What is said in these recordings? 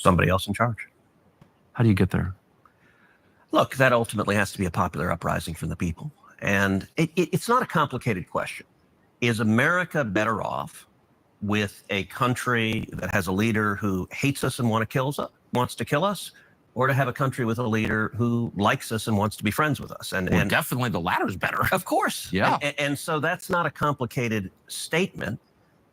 somebody else in charge. How do you get there? Look, that ultimately has to be a popular uprising from the people. And it's not a complicated question. Is America better off with a country that has a leader who hates us and wants to kill us, or to have a country with a leader who likes us and wants to be friends with us? And Definitely the latter is better. Of course. Yeah. And so that's not a complicated statement.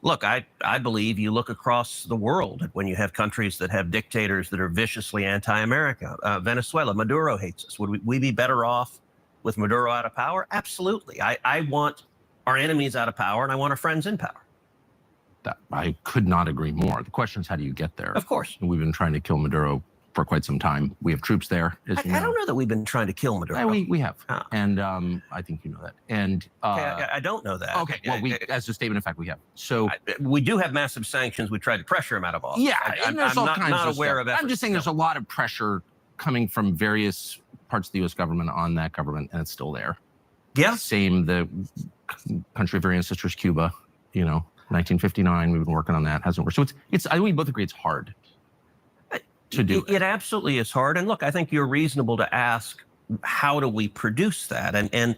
Look, I believe you look across the world when you have countries that have dictators that are viciously anti-America. Venezuela, Maduro hates us. Would we be better off with Maduro out of power? Absolutely. I want our enemies out of power, and I want our friends in power. I could not agree more. The question is, how do you get there? Of course. We've been trying to kill Maduro for quite some time. We have troops there. I don't know that we've been trying to kill Maduro. Yeah, we have. Oh. And I think you know that. And I don't know that. Okay. Well, as a statement of fact, we have. So we do have massive sanctions. We tried to pressure him out of office. Yeah, I'm not aware of efforts. I'm just saying there's a lot of pressure coming from various parts of the U.S. government on that government, and it's still there. Yeah. Same, the country of our ancestors, Cuba, 1959, we've been working on that, hasn't worked. So it's I think we both agree it's hard to do. It absolutely is hard. And look, I think you're reasonable to ask, how do we produce that? And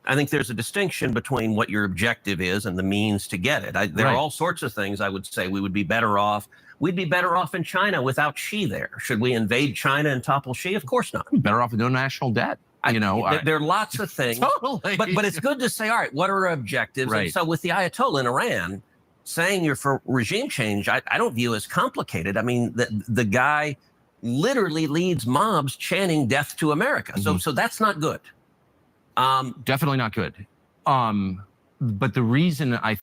I think there's a distinction between what your objective is and the means to get it. There are all sorts of things I would say we would be better off. We'd be better off in China without Xi there. Should we invade China and topple Xi? Of course not. Better off with no national debt. There are lots of things. Totally. But it's good to say, all right, what are our objectives? Right. And so with the Ayatollah in Iran, saying you're for regime change, I don't view as complicated. I mean, the guy literally leads mobs chanting death to America. Mm-hmm. So that's not good. Definitely not good. But the reason I